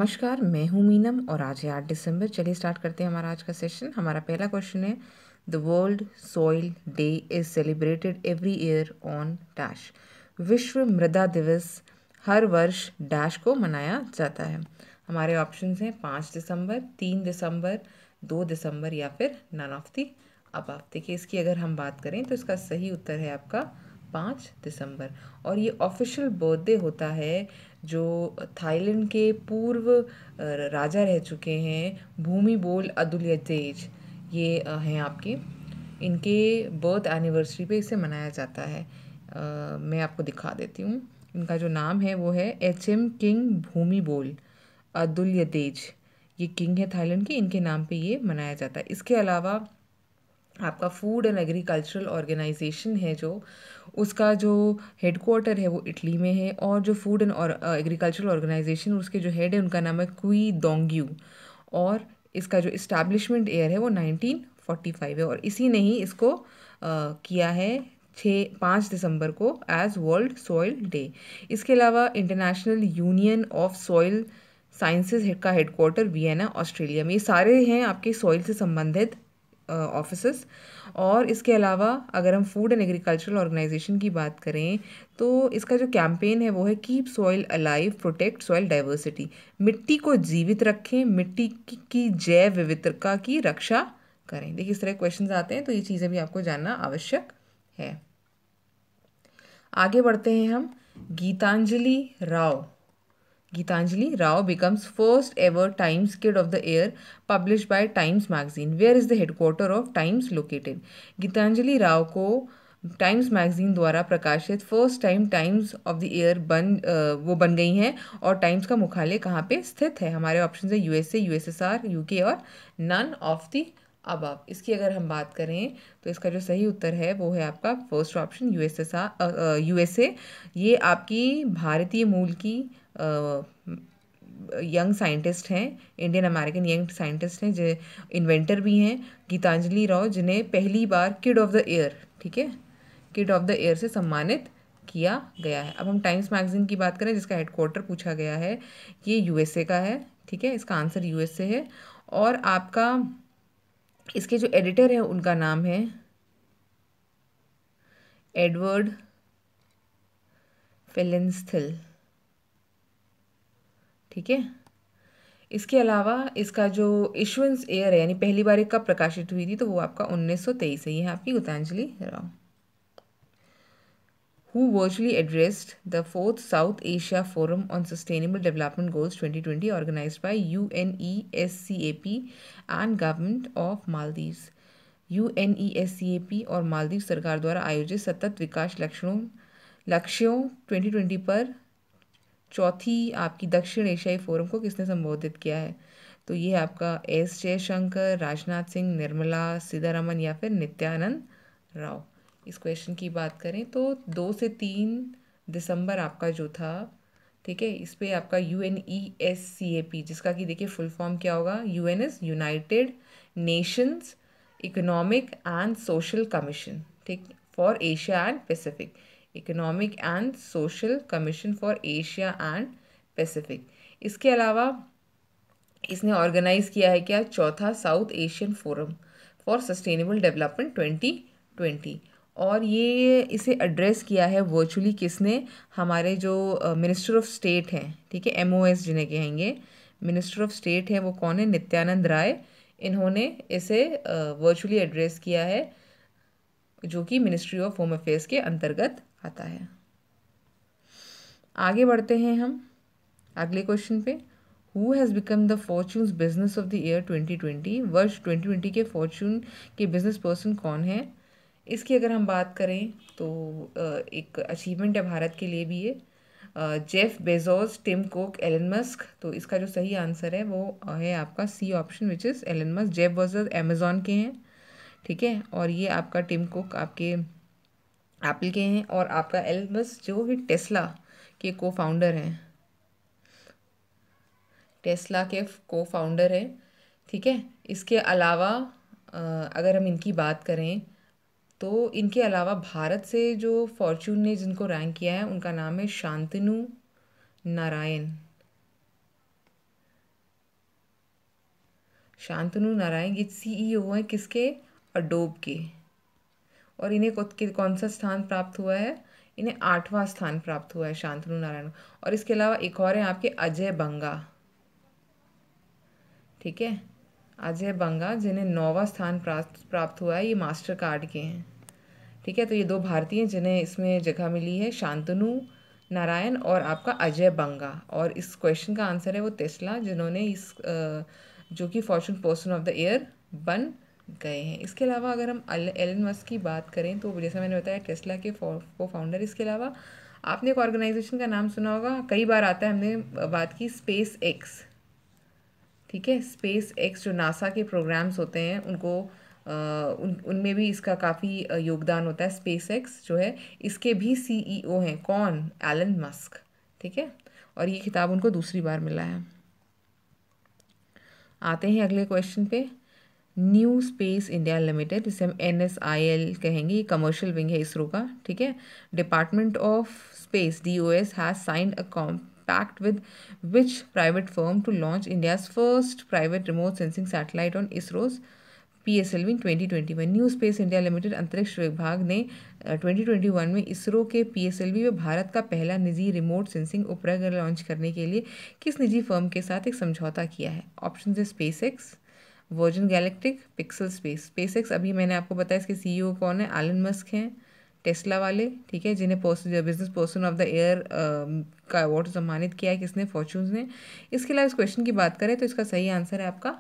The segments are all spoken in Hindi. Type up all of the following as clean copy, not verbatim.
नमस्कार, मैं हूँ मीनम और आज है 8 दिसंबर। चलिए स्टार्ट करते हैं हमारा आज का सेशन। हमारा पहला क्वेश्चन है, the world soil day is celebrated every year on dash. विश्व मृदा दिवस हर वर्ष डैश को मनाया जाता है। हमारे ऑप्शंस हैं 5 दिसंबर, 3 दिसंबर, 2 दिसंबर या फिर नन ऑफ दी अबव। देखिए, इसकी अगर हम बात करें तो इसका सही उत्तर है आपका 5 दिसंबर। और ये ऑफिशियल बर्थडे होता है जो थाईलैंड के पूर्व राजा रह चुके हैं भूमिबोल अदुल्यदेज। ये हैं आपके, इनके बर्थ एनिवर्सरी पे इसे मनाया जाता है। मैं आपको दिखा देती हूँ। इनका जो नाम है वो है एचएम किंग भूमिबोल अदुल्यदेज। ये किंग है थाईलैंड के, इनके नाम पे ये मनाया जाता है। इसके अलावा आपका फूड एंड एग्रीकल्चरल ऑर्गेनाइजेशन है जो, उसका जो हेडक्वार्टर है वो इटली में है। और जो फूड एंड एग्रीकल्चरल ऑर्गेनाइजेशन उसके जो हेड है उनका नाम है क्वी दोंग्यू। और इसका जो इस्टेब्लिशमेंट ईयर है वो 1945 है। और इसी ने ही इसको किया है 5 दिसंबर को एज वर्ल्ड सॉइल डे। इसके अलावा international union of soil sciences का हेडक्वार्टर वियना ऑस्ट्रेलिया में। ये सारे हैं आपके सॉइल से संबंधित ऑफिसेस। और इसके अलावा अगर हम फूड एंड एग्रीकल्चरल ऑर्गेनाइजेशन की बात करें तो इसका जो कैंपेन है वो है keep soil alive protect soil diversity. मिट्टी को जीवित रखें, मिट्टी की जैव विविधता की रक्षा करें। देखिए, इस तरह क्वेश्चंस आते हैं तो ये चीज़ें भी आपको जानना आवश्यक है। आगे बढ़ते हैं हम। Geetanjali Rao Gitanjali Rao becomes first ever Times Kid of the Year published by Times Magazine. Where is the headquarter of Times located? Geetanjali Rao को टाइम्स मैगजीन द्वारा प्रकाशित first time times of the year वो बन गई हैं। और टाइम्स का मुख्यालय कहाँ पे स्थित है? हमारे ऑप्शन है यूएसए, यूएसएसआर, यूके और नन ऑफ द अबव। इसकी अगर हम बात करें तो इसका जो सही उत्तर है वो है आपका फर्स्ट ऑप्शन यूएसए। ये आपकी भारतीय मूल की यंग साइंटिस्ट हैं, इंडियन अमेरिकन यंग साइंटिस्ट हैं, जो इन्वेंटर भी हैं, गीतांजलि राव, जिन्हें पहली बार किड ऑफ द ईयर, ठीक है, किड ऑफ द ईयर से सम्मानित किया गया है। अब हम टाइम्स मैगजीन की बात करें जिसका हेडक्वार्टर पूछा गया है, ये यूएसए का है, ठीक है, इसका आंसर यूएसए है। और आपका इसके जो एडिटर हैं उनका नाम है एडवर्ड फेलिंस्थिल, ठीक है। इसके अलावा इसका जो इशुएंस ईयर है, यानी पहली बार कब प्रकाशित हुई थी, तो वो आपका 1923 है। ये है आपकी Geetanjali Rao. Who virtually addressed the 4th South Asia Forum on Sustainable Development Goals 2020 organized by UNESCAP and Government of Maldives. UNESCAP और मालदीव सरकार द्वारा आयोजित सतत विकास लक्ष्यों 2020 पर चौथी आपकी दक्षिण एशियाई फोरम को किसने संबोधित किया है? तो ये आपका एस जयशंकर, राजनाथ सिंह, निर्मला सीतारमन या फिर नित्यानंद राव। इस क्वेश्चन की बात करें तो 2 से 3 दिसंबर आपका जो था, ठीक है, इस पे आपका UNESCAP, जिसका कि देखिए फुल फॉर्म क्या होगा, UN is United Nations Economic and Social Commission, ठीक, for Asia and Pacific. Economic and Social Commission for Asia and Pacific. इसके अलावा इसने ऑर्गेनाइज किया है क्या, चौथा South Asian Forum for Sustainable Development 2020। और ये इसे एड्रेस किया है वर्चुअली किसने, हमारे जो मिनिस्टर ऑफ स्टेट हैं, ठीक है, MOS जिन्हें कहेंगे, मिनिस्टर ऑफ स्टेट है वो कौन है, नित्यानंद राय। इन्होंने इसे वर्चुअली एड्रेस किया है, जो कि मिनिस्ट्री ऑफ होम अफेयर्स के अंतर्गत आता है। आगे बढ़ते हैं हम अगले क्वेश्चन पे। Who has become the fortunes business of the year 2020? वर्ष 2020 के फॉर्चून के बिजनेस पर्सन कौन है? इसकी अगर हम बात करें तो एक अचीवमेंट है भारत के लिए भी ये, Jeff Bezos, Tim Cook, Elon Musk. तो इसका जो सही आंसर है वो है आपका C option, which is Elon Musk. Jeff Bezos Amazon के हैं, ठीक है, और ये आपका टिम कुक आपके एप्पल के हैं। और आपका एलन मस्क जो है टेस्ला के को फाउंडर हैं, टेस्ला के को फाउंडर हैं, ठीक है। इसके अलावा अगर हम इनकी बात करें तो इनके अलावा भारत से जो फॉर्चून ने जिनको रैंक किया है उनका नाम है शांतनु नारायण, शांतनु नारायण ये CEO हैं किसके? अडोब के। और इन्हें कौन सा स्थान प्राप्त हुआ है? इन्हें 8वां स्थान प्राप्त हुआ है शांतनु नारायण। और इसके अलावा एक और है आपके अजय बंगा, ठीक है, अजय बंगा जिन्हें 9वां स्थान प्राप्त हुआ है, ये मास्टर कार्ड के हैं, ठीक है। तो ये 2 भारतीय हैं जिन्हें इसमें जगह मिली है, शांतनु नारायण और आपका अजय बंगा। और इस क्वेश्चन का आंसर है वो टेस्ला, जिन्होंने इस जो कि Fortune person of the year बन गए हैं। इसके अलावा अगर हम एलन मस्क की बात करें तो जैसा मैंने बताया टेस्ला के को फाउंडर। इसके अलावा आपने एक ऑर्गेनाइजेशन का नाम सुना होगा, कई बार आता है, हमने बात की स्पेस एक्स, ठीक है। स्पेस एक्स जो नासा के प्रोग्राम्स होते हैं उनको उनमें भी इसका काफ़ी योगदान होता है। स्पेस एक्स जो है इसके भी CEO हैं, कौन? एलन मस्क, ठीक है। और ये खिताब उनको दूसरी बार मिला है। आते हैं अगले क्वेश्चन पे। न्यू स्पेस इंडिया लिमिटेड, जिसे हम NSIL कहेंगे, ये कमर्शियल विंग है इसरो का, ठीक है। Department of space DOS has signed a compact with which private firm to launch India's first private remote sensing satellite on ISRO's PSLV in 2021। New Space India Limited अंतरिक्ष विभाग ने 2021 में इसरो के PSLV में भारत का पहला निजी रिमोट सेंसिंग उपग्रह लॉन्च करने के लिए किस निजी फर्म के साथ एक समझौता किया है? ऑप्शन है space x, virgin galactic, pixel space. Space x अभी मैंने आपको बताया, इसके CEO कौन है? एलन मस्क हैं, टेस्ला वाले, ठीक है, जिन्हें business person of the year का अवार्ड सम्मानित किया है किसने? फॉर्च्यून ने। इसके अलावा इस क्वेश्चन की बात करें तो इसका सही आंसर है आपका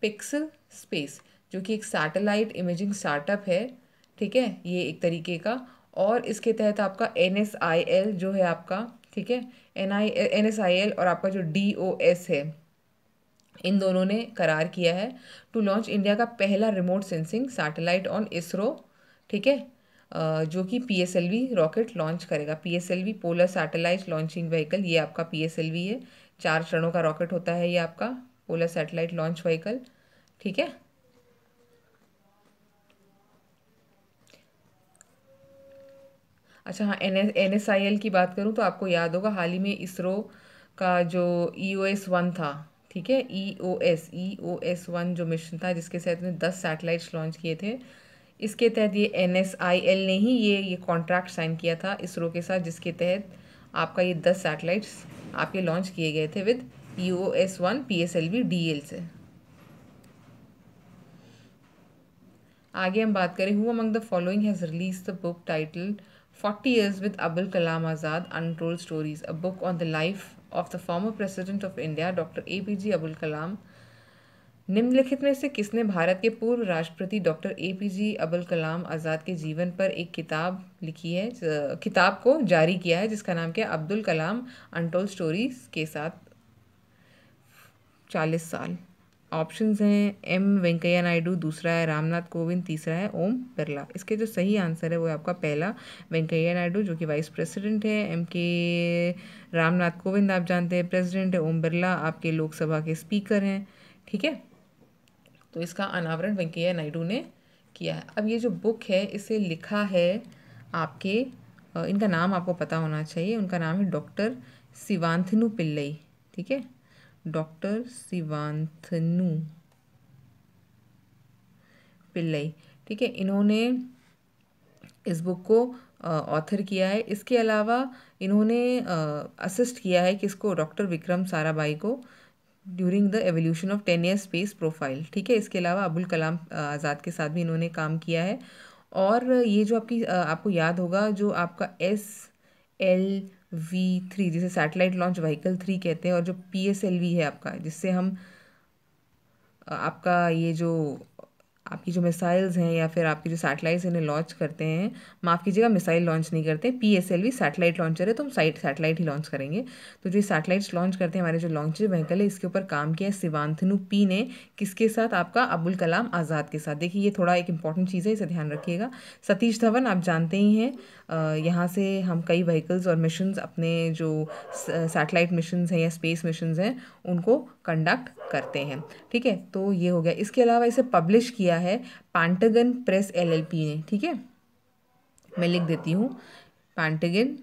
पिक्सल स्पेस, जो कि एक सैटेलाइट इमेजिंग स्टार्टअप है, ठीक है, ये एक तरीके का। और इसके तहत आपका NSIL जो है आपका, ठीक है, NSIL और आपका जो DOS है, इन दोनों ने करार किया है टू लॉन्च इंडिया का पहला remote sensing satellite on ISRO, ठीक है, जो कि PSLV रॉकेट लॉन्च करेगा। PSLV polar satellite launching vehicle, ये आपका PSLV है। 4 चरणों का रॉकेट होता है ये आपका पोलर सैटेलाइट लॉन्च व्हीकल, ठीक है। अच्छा हाँ, NSIL की बात करूँ तो आपको याद होगा हाल ही में इसरो का जो EOS-1 था, ठीक है, EOS-1 जो मिशन था जिसके तहत ने 10 सैटेलाइट्स लॉन्च किए थे, इसके तहत ये NSIL ने ही ये कॉन्ट्रैक्ट साइन किया था इसरो के साथ, जिसके तहत आपका ये 10 सैटेलाइट्स आपके लॉन्च किए गए थे विद EOS-1 PSLV DL से। आगे हम बात करें, who among the following has release the book titled 40 years with Abul Kalam Azad Untold Stories, a book on the life of the former president of India Dr. APJ Abul Kalam। निम्नलिखित में से किसने भारत के पूर्व राष्ट्रपति डॉक्टर APJ अबुल कलाम आज़ाद के जीवन पर एक किताब लिखी है, किताब को जारी किया है, जिसका नाम क्या है? अब्दुल कलाम अनटोल्ड स्टोरीज के साथ 40 साल। ऑप्शंस हैं M वेंकैया नायडू, दूसरा है रामनाथ कोविंद, तीसरा है ओम बिरला। इसके जो सही आंसर है वो है आपका पहला वेंकैया नायडू, जो कि वाइस प्रेसिडेंट है। MK रामनाथ कोविंद आप जानते हैं प्रेसिडेंट है, ओम बिरला आपके लोकसभा के स्पीकर हैं, ठीक है। तो इसका अनावरण वेंकैया नायडू ने किया है। अब ये जो बुक है इसे लिखा है आपके इनका नाम आपको पता होना चाहिए, उनका नाम है डॉक्टर शिवांतनु पिल्लई, ठीक है, डॉक्टर शिवांतनु पिल्लई, ठीक है। इन्होंने इस बुक को ऑथर किया है। इसके अलावा इन्होंने असिस्ट किया है किसको? डॉक्टर विक्रम साराभाई को during the evolution of 10 year space profile, ठीक है। इसके अलावा अबुल कलाम आज़ाद के साथ भी इन्होंने काम किया है। और ये जो आपको याद होगा जो आपका SLV-3 जिसे सैटेलाइट लॉन्च व्हीकल 3 कहते हैं, और जो PSLV है आपका, जिससे हम आपका ये जो आपकी जो मिसाइल्स हैं या फिर आपकी जो सैटेलाइट्स इन्हें लॉन्च करते हैं, माफ़ कीजिएगा मिसाइल लॉन्च नहीं करते, PSLV सैटेलाइट लॉन्चर है, तो हम सैटेलाइट ही लॉन्च करेंगे। तो जो सैटेलाइट्स लॉन्च करते हैं हमारे जो लॉन्चर व्हीकल है, इसके ऊपर काम किया है शिवांतनु P ने, किसके साथ? आपका अबुल कलाम आज़ाद के साथ। देखिए ये थोड़ा एक इंपॉर्टेंट चीज़ है, इसे ध्यान रखिएगा। सतीश धवन आप जानते ही हैं, यहाँ से हम कई व्हीकल्स और मिशंस अपने जो सैटेलाइट मिशंस हैं या स्पेस मिशंस हैं उनको कंडक्ट करते हैं, ठीक है। तो ये हो गया। इसके अलावा इसे पब्लिश किया है पेंटागन प्रेस LLP ने, ठीक है, मैं लिख देती हूँ, पेंटागन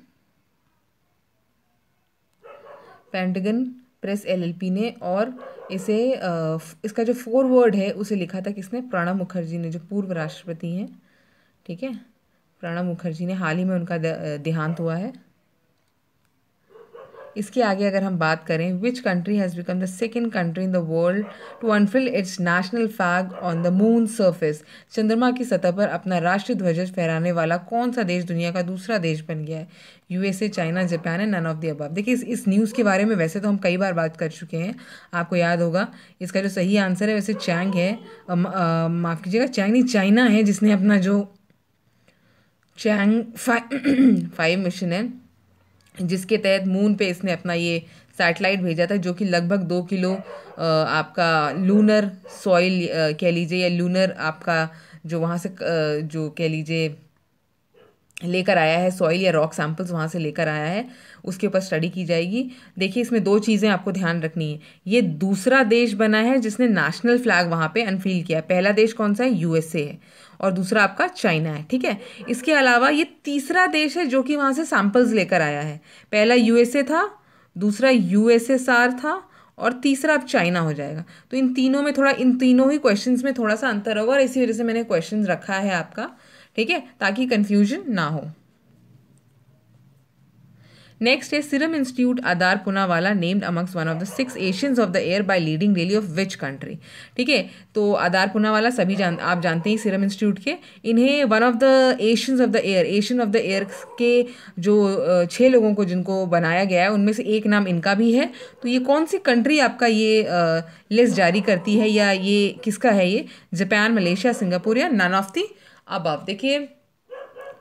प्रेस एलएलपी ने, और इसे इसका जो फोरवर्ड है उसे लिखा था किसने? प्रणब मुखर्जी ने, जो पूर्व राष्ट्रपति हैं। ठीक है, प्रणब मुखर्जी ने, हाल ही में उनका देहांत हुआ है। इसके आगे अगर हम बात करें, which country has become the second country in the world to unfurl its national flag on the moon surface? चंद्रमा की सतह पर अपना राष्ट्रीय ध्वज फहराने वाला कौन सा देश दुनिया का दूसरा देश बन गया है? यूएसए, चाइना, जापान है, नन ऑफ द अबव। देखिए इस न्यूज़ के बारे में वैसे तो हम कई बार बात कर चुके हैं, आपको याद होगा। इसका जो सही आंसर है वैसे चैंग है, माफ़ कीजिएगा, चैंग नहीं, चाइना है, जिसने अपना जो चैंग 5 मिशन है, जिसके तहत मून पे इसने अपना ये सैटेलाइट भेजा था, जो कि लगभग 2 किलो आपका लूनर सॉइल कह लीजिए, या लूनर आपका जो वहाँ से जो कह लीजिए लेकर आया है, सॉइल या रॉक सैंपल्स वहाँ से लेकर आया है, उसके ऊपर स्टडी की जाएगी। देखिए इसमें 2 चीज़ें आपको ध्यान रखनी है। ये दूसरा देश बना है जिसने नेशनल फ्लैग वहाँ पे अनफील किया। पहला देश कौन सा है? यूएसए है, और दूसरा आपका चाइना है। ठीक है, इसके अलावा ये तीसरा देश है जो कि वहाँ से सैंपल्स लेकर आया है। पहला यूएसए था, दूसरा यूएसएसआर था, और तीसरा अब चाइना हो जाएगा। तो इन तीनों में थोड़ा, इन तीनों ही क्वेश्चंस में थोड़ा सा अंतर होगा, और इसी वजह से मैंने क्वेश्चंस रखा है आपका। ठीक है, ताकि कंफ्यूजन ना हो। नेक्स्ट है serum institute Aadhaar Poonawalla named amongst one of the 6 Asians of the air by leading daily of which country? ठीक है, तो आधार पूनावाला सभी आप जानते हैं सीरम इंस्टीट्यूट के। इन्हें one of the Asians of the air, Asian of the air के जो 6 लोगों को जिनको बनाया गया है, उनमें से एक नाम इनका भी है। तो ये कौन सी कंट्री आपका ये लिस्ट जारी करती है, या ये किसका है? ये जापान, मलेशिया, सिंगापुर, या नन ऑफ द अबव? देखिए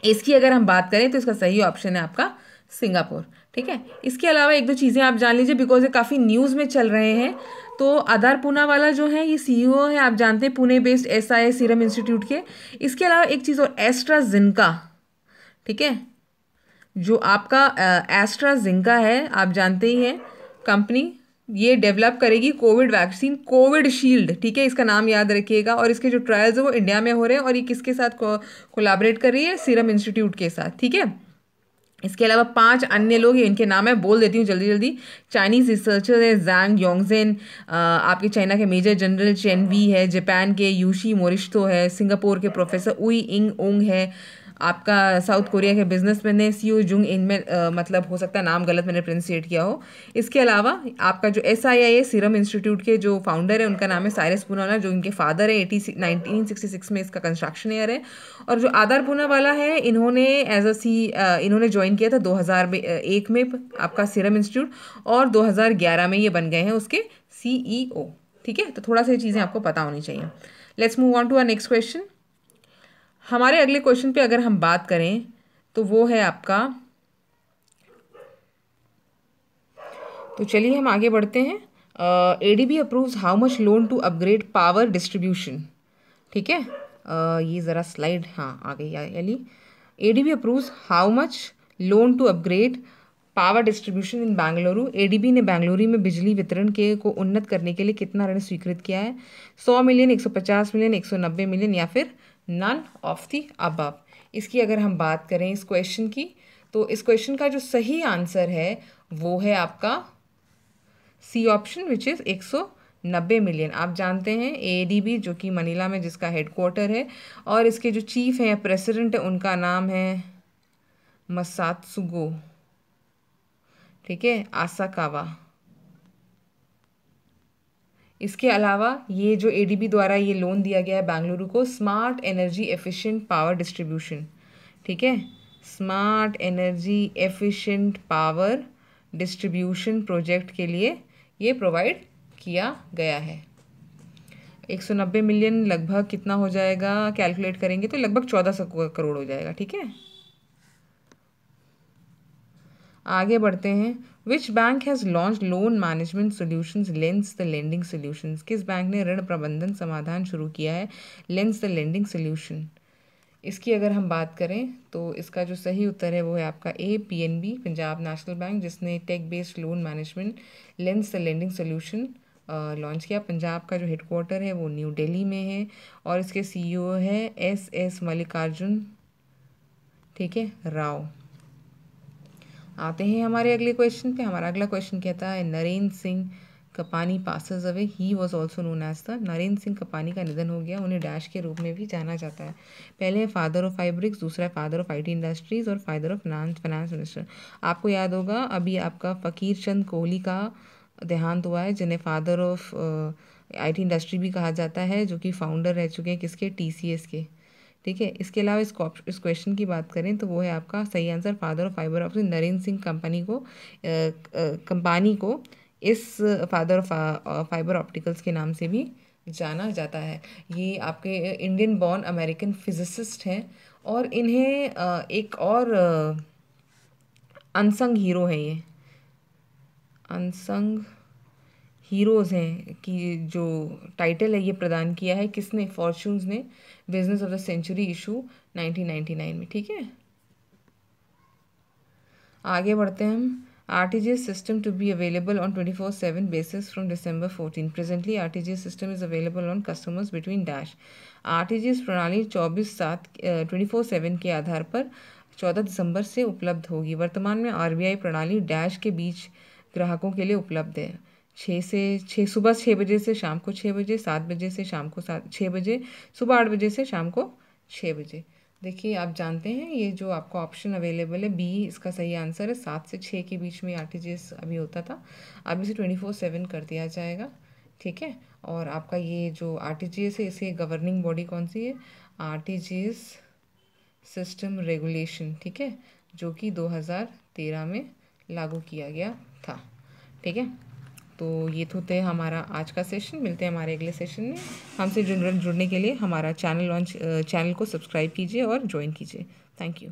इसकी अगर हम बात करें तो इसका सही ऑप्शन है आपका सिंगापुर। ठीक है, इसके अलावा 1-2 चीज़ें आप जान लीजिए, बिकॉज ये काफ़ी न्यूज़ में चल रहे हैं। तो आधार पूनावाला जो है ये सीईओ है, आप जानते हैं, Pune based SI serum institute के। इसके अलावा एक चीज़ और, एस्ट्राजेनेका। ठीक है, जो आपका एस्ट्राजेनेका है, आप जानते ही हैं कंपनी, ये डेवलप करेगी कोविड वैक्सीन, कोविड शील्ड। ठीक है, इसका नाम याद रखिएगा। और इसके जो ट्रायल्स है वो इंडिया में हो रहे हैं, और ये किसके साथ कोलैबोरेट कर रही है? सीरम इंस्टीट्यूट के साथ। ठीक है, इसके अलावा 5 अन्य लोग, इनके नाम है, बोल देती हूँ जल्दी जल्दी। चाइनीज रिसर्चर है जैंग योंगजेन, आपके चाइना के मेजर जनरल चेन वी है, जापान के यूशी मोरिश्तो है, सिंगापुर के प्रोफेसर उई इंग ओंग है, आपका साउथ कोरिया के बिजनेसमैन है सियो जुंग, इनमें मतलब हो सकता है नाम गलत मैंने प्रोनाउंसिएट किया हो। इसके अलावा आपका जो SIIA सीरम इंस्टीट्यूट के जो फाउंडर है उनका नाम है साइरस पूनावाला, जो इनके फादर है। 1966 में इसका कंस्ट्रक्शन ईयर है। और जो आधार पूनावाला है, इन्होंने इन्होंने ज्वाइन किया था 2001 में आपका सीरम इंस्टीट्यूट, और 2011 में ये बन गए हैं उसके CEO। ठीक है, तो थोड़ा सा ये चीज़ें आपको पता होनी चाहिए। Let's move on to our next question. हमारे अगले क्वेश्चन पे अगर हम बात करें तो वो है आपका, तो चलिए हम आगे बढ़ते हैं। ADB approves how much loan to upgrade power distribution? ठीक है, ये ज़रा स्लाइड हाँ आ गई याली। ADB approves how much loan to upgrade power distribution in Bengaluru? ADB ने बेंगलुरु में बिजली वितरण के को उन्नत करने के लिए कितना ऋण स्वीकृत किया है? 100 मिलियन, 150 मिलियन, 190 मिलियन, या फिर नन ऑफ द अबव? इसकी अगर हम बात करें इस क्वेश्चन की, तो इस क्वेश्चन का जो सही आंसर है वो है आपका C option, which is 190 million. आप जानते हैं ADB जो कि मनीला में जिसका हेडक्वार्टर है, और इसके जो चीफ हैं, प्रेसिडेंट है, उनका नाम है मसात्सुगो, ठीक है, आसाकावा। इसके अलावा ये जो ADB द्वारा ये लोन दिया गया है बेंगलुरु को, smart energy efficient power distribution, ठीक है, smart energy efficient power distribution project के लिए ये प्रोवाइड किया गया है। 190 मिलियन लगभग कितना हो जाएगा, कैलकुलेट करेंगे तो लगभग 1400 करोड़ हो जाएगा। ठीक है, आगे बढ़ते हैं। Which bank has launch loan management solutions lens the lending solutions? किस बैंक ने ऋण प्रबंधन समाधान शुरू किया है लेंस द लेंडिंग सोल्यूशन? इसकी अगर हम बात करें तो इसका जो सही उत्तर है वो है आपका PNB, पंजाब नेशनल बैंक, जिसने tech based loan management lens the lending solution launch किया। पंजाब का जो हेडक्वार्टर है वो न्यू दिल्ली में है, और इसके CEO है SS मल्लिकार्जुन, ठीक है, राव। आते हैं हमारे अगले क्वेश्चन पे। हमारा अगला क्वेश्चन कहता है Narendra Singh Kapany passes away, he was also known as the. Narendra Singh Kapany का निधन हो गया, उन्हें डैश के रूप में भी जाना जाता है। पहले है फादर ऑफ फाइब्रिक्स, दूसरा है फादर ऑफ IT इंडस्ट्रीज और फादर ऑफ फाइनेंस मिनिस्टर। आपको याद होगा अभी आपका फ़कीर चंद कोहली का देहांत हुआ है, जिन्हें फादर ऑफ IT इंडस्ट्री भी कहा जाता है, जो कि फाउंडर रह चुके हैं किसके, TCS के। ठीक है, इसके अलावा इस क्वेश्चन की बात करें तो वो है आपका सही answer father of fibre optic. Narendra Singh company को इस फादर ऑफ फाइबर ऑप्टिकल्स के नाम से भी जाना जाता है। ये आपके इंडियन बॉर्न अमेरिकन फिजिसिस्ट हैं और इन्हें एक और अनसंग हीरो है, ये अनसंग हीरोज़ हैं कि जो टाइटल है ये प्रदान किया है किसने, फॉर्च्यून्स ने business of the century issue 1999 में। ठीक है, आगे बढ़ते हैं हम। RTGS system to be available on 24/7 basis from December 14. Presently, RTGS system is available on customers between dash. RTGS प्रणाली 24/7 के आधार पर 14 दिसंबर से उपलब्ध होगी। वर्तमान में RBI प्रणाली डैश के बीच ग्राहकों के लिए उपलब्ध है। 6 सुबह 6 बजे से शाम को 6 बजे, 7 बजे से शाम को 6 बजे, सुबह 8 बजे से शाम को 6 बजे। देखिए आप जानते हैं ये जो आपका ऑप्शन अवेलेबल है बी, इसका सही आंसर है। 7 से 6 के बीच में RTGS अभी होता था, अब इसे 24/7 कर दिया जाएगा। ठीक है, और आपका ये जो RTGS है इसे गवर्निंग बॉडी कौन सी है, RTGS सिस्टम रेगुलेशन। ठीक है, जो कि 2013 में लागू किया गया था। ठीक है, तो ये तो थे हमारा आज का सेशन। मिलते हैं हमारे अगले सेशन में। हमसे जुड़ने के लिए हमारा चैनल को सब्सक्राइब कीजिए और ज्वाइन कीजिए। Thank you.